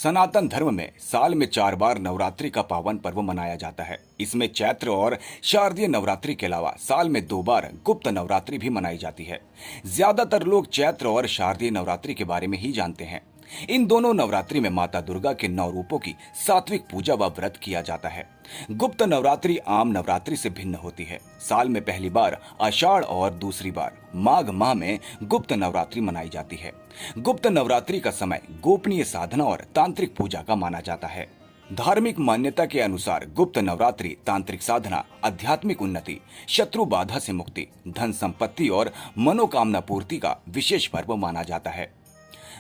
सनातन धर्म में साल में 4 बार नवरात्रि का पावन पर्व मनाया जाता है। इसमें चैत्र और शारदीय नवरात्रि के अलावा साल में 2 बार गुप्त नवरात्रि भी मनाई जाती है। ज्यादातर लोग चैत्र और शारदीय नवरात्रि के बारे में ही जानते हैं। इन दोनों नवरात्रि में माता दुर्गा के 9 रूपों की सात्विक पूजा व व्रत किया जाता है। गुप्त नवरात्रि आम नवरात्रि से भिन्न होती है। साल में पहली बार आषाढ़ और दूसरी बार माघ माह में गुप्त नवरात्रि मनाई जाती है। गुप्त नवरात्रि का समय गोपनीय साधना और तांत्रिक पूजा का माना जाता है। धार्मिक मान्यता के अनुसार गुप्त नवरात्रि तांत्रिक साधना, आध्यात्मिक उन्नति, शत्रु बाधा से मुक्ति, धन संपत्ति और मनोकामना पूर्ति का विशेष पर्व माना जाता है।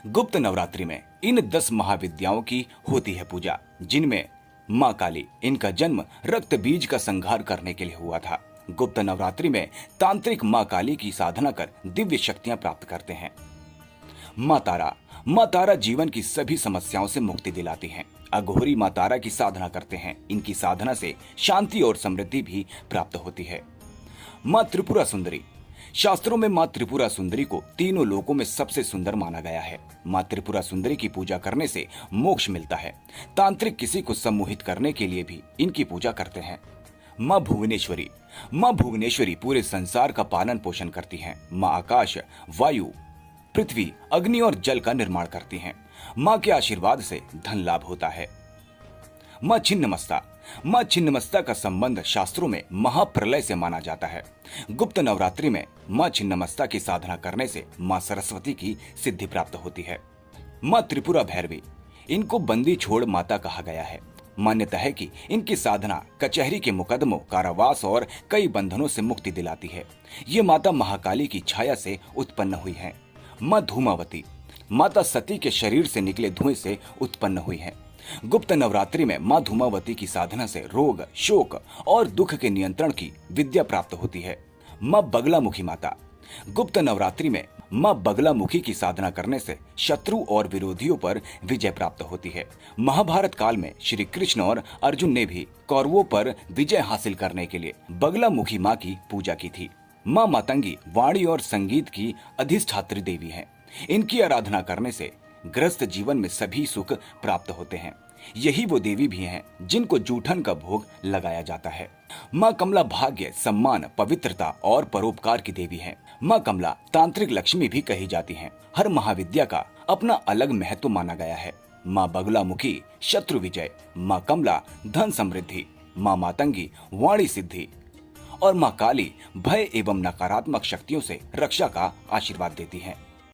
गुप्त नवरात्रि में इन 10 महाविद्याओं की होती है पूजा, जिनमें मां काली, इनका जन्म रक्त बीज का संहार करने के लिए हुआ था। गुप्त नवरात्रि में तांत्रिक मां काली की साधना कर दिव्य शक्तियां प्राप्त करते हैं। मां तारा जीवन की सभी समस्याओं से मुक्ति दिलाती हैं। अघोरी मां तारा की साधना करते हैं। इनकी साधना से शांति और समृद्धि भी प्राप्त होती है। मां त्रिपुरा सुंदरी, शास्त्रों में मां त्रिपुरा सुंदरी को तीनों लोकों में सबसे सुंदर माना गया है। मां त्रिपुरा सुंदरी की पूजा करने से मोक्ष मिलता है। तांत्रिक किसी को सम्मोहित करने के लिए भी इनकी पूजा करते हैं। मां भुवनेश्वरी पूरे संसार का पालन पोषण करती हैं। मां आकाश, वायु, पृथ्वी, अग्नि और जल का निर्माण करती हैं। मां के आशीर्वाद से धन लाभ होता है। मां छिन्नमस्ता का संबंध शास्त्रों में महाप्रलय से माना जाता है। गुप्त नवरात्रि में मां छिन्नमस्ता की साधना करने से मां सरस्वती की सिद्धि प्राप्त होती है। मां त्रिपुरा भैरवी, इनको बंदी छोड़ माता कहा गया है। मान्यता है कि इनकी साधना कचहरी के मुकदमों, कारावास और कई बंधनों से मुक्ति दिलाती है। ये माता महाकाली की छाया से उत्पन्न हुई है। मां धूमावती, माता सती के शरीर से निकले धुएं से उत्पन्न हुई है। गुप्त नवरात्रि में मां धूमावती की साधना से रोग, शोक और दुख के नियंत्रण की विद्या प्राप्त होती है। मां बगलामुखी माता, गुप्त नवरात्रि में मां बगलामुखी की साधना करने से शत्रु और विरोधियों पर विजय प्राप्त होती है। महाभारत काल में श्री कृष्ण और अर्जुन ने भी कौरवों पर विजय हासिल करने के लिए बगलामुखी मां की पूजा की थी। मां मातंगी वाणी और संगीत की अधिष्ठात्री देवी हैं। इनकी आराधना करने से ग्रस्त जीवन में सभी सुख प्राप्त होते हैं। यही वो देवी भी हैं जिनको जूठन का भोग लगाया जाता है। मां कमला भाग्य, सम्मान, पवित्रता और परोपकार की देवी हैं। मां कमला तांत्रिक लक्ष्मी भी कही जाती हैं। हर महाविद्या का अपना अलग महत्व माना गया है। मां बगलामुखी शत्रु विजय, मां कमला धन समृद्धि, मां मातंगी वाणी सिद्धि और मां काली भय एवं नकारात्मक शक्तियों से रक्षा का आशीर्वाद देती हैं।